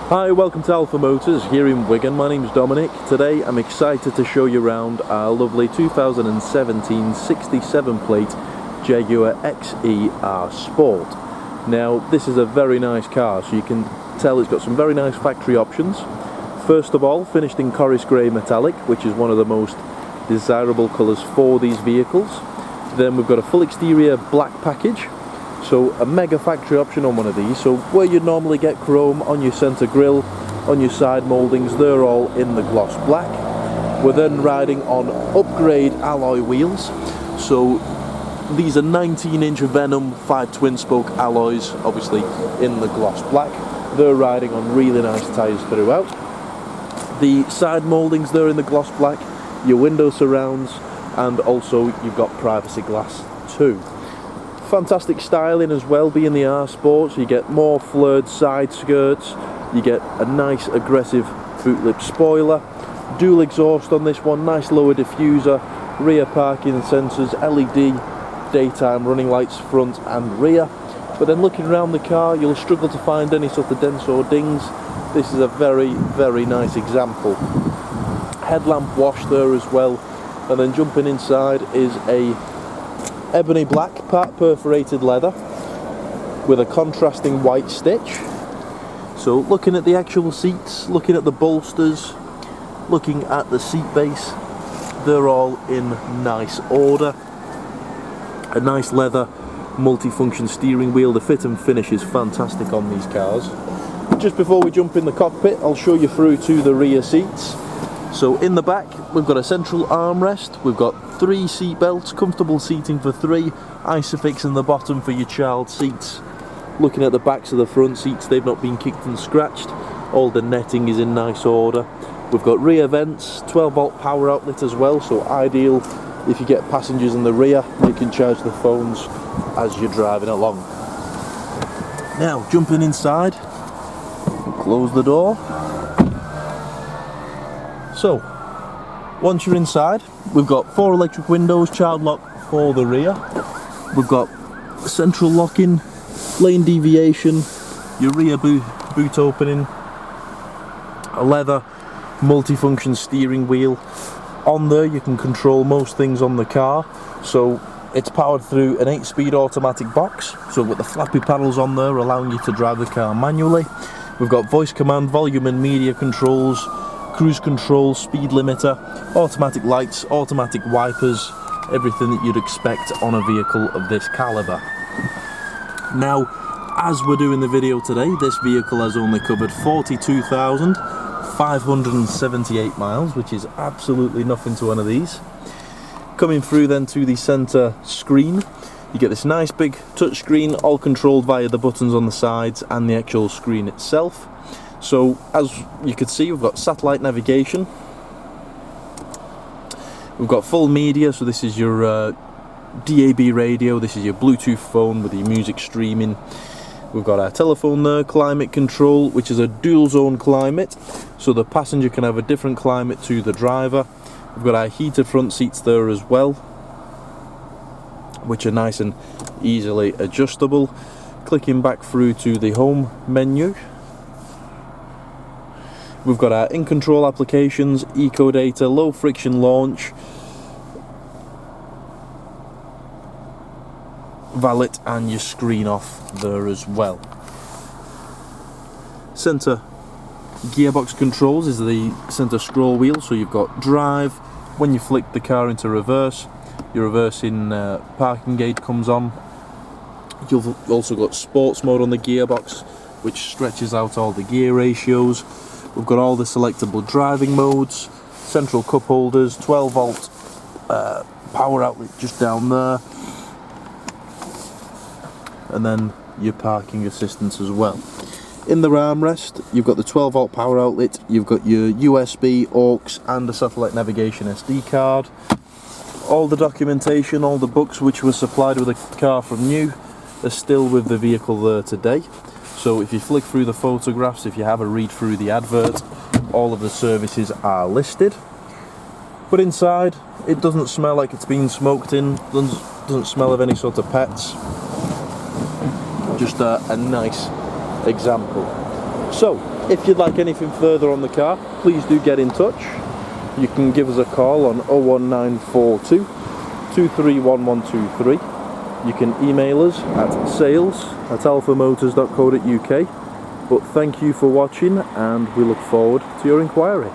Hi, welcome to Alpha Motors here in Wigan. My name's Dominic. Today I'm excited to show you around our lovely 2017 67 plate Jaguar XE-R Sport. Now this is a very nice car, so you can tell it's got some very nice factory options. First of all, finished in Corris grey metallic, which is one of the most desirable colours for these vehicles. Then we've got a full exterior black package, so a mega factory option on one of these. So where you normally get chrome on your centre grille, on your side mouldings, they're all in the gloss black. We're then riding on upgrade alloy wheels, so these are 19-inch Venom 5 twin spoke alloys, obviously in the gloss black. They're riding on really nice tyres throughout. The side mouldings, they're in the gloss black, your window surrounds, and also you've got privacy glass too. Fantastic styling as well, being the R Sport, so you get more flared side skirts, you get a nice aggressive boot lip spoiler, dual exhaust on this one, nice lower diffuser, rear parking sensors, LED daytime running lights front and rear. But then looking around the car, you'll struggle to find any sort of dents or dings. This is a very nice example. Headlamp wash there as well. And then jumping inside is a ebony black part perforated leather with a contrasting white stitch. So looking at the actual seats, looking at the bolsters, looking at the seat base, they're all in nice order. A nice leather multi-function steering wheel. The fit and finish is fantastic on these cars. Just before we jump in the cockpit, I'll show you through to the rear seats. So in the back we've got a central armrest, we've got 3 seat belts, comfortable seating for 3, Isofix in the bottom for your child seats. Looking at the backs of the front seats, they've not been kicked and scratched, all the netting is in nice order. We've got rear vents, 12-volt power outlet as well, so ideal if you get passengers in the rear, you can charge the phones as you're driving along. Now jumping inside, close the door. So, once you're inside, we've got 4 electric windows, child lock for the rear. We've got central locking, lane deviation, your rear boot opening, a leather multifunction steering wheel. On there you can control most things on the car. So it's powered through an 8-speed automatic box. So with the flappy paddles on there allowing you to drive the car manually. We've got voice command, volume and media controls, cruise control, speed limiter, automatic lights, automatic wipers, everything that you'd expect on a vehicle of this calibre. Now, as we're doing the video today, this vehicle has only covered 42,578 miles, which is absolutely nothing to one of these. Coming through then to the centre screen, you get this nice big touch screen, all controlled via the buttons on the sides and the actual screen itself. So as you can see, we've got satellite navigation, we've got full media, so this is your DAB radio, this is your Bluetooth phone with your music streaming. We've got our telephone there, climate control, which is a dual zone climate, so the passenger can have a different climate to the driver. We've got our heated front seats there as well, which are nice and easily adjustable. Clicking back through to the home menu, we've got our in-control applications, eco data, low friction launch, valet and your screen off there as well. Centre gearbox controls is the centre scroll wheel, so you've got drive. When you flick the car into reverse, your reversing parking gate comes on. You've also got sports mode on the gearbox, which stretches out all the gear ratios. We've got all the selectable driving modes, central cup holders, 12-volt power outlet just down there, and then your parking assistance as well. In the armrest, you've got the 12-volt power outlet, you've got your USB, aux, and a satellite navigation SD card. All the documentation, all the books which were supplied with the car from new, are still with the vehicle there today. So if you flick through the photographs, if you have a read through the advert, all of the services are listed. But inside, it doesn't smell like it's been smoked in, doesn't smell of any sort of pets. Just a nice example. So If you'd like anything further on the car, please do get in touch. You can give us a call on 01942 231123. You can email us at sales@alphamotors.co.uk. But thank you for watching, and we look forward to your inquiry.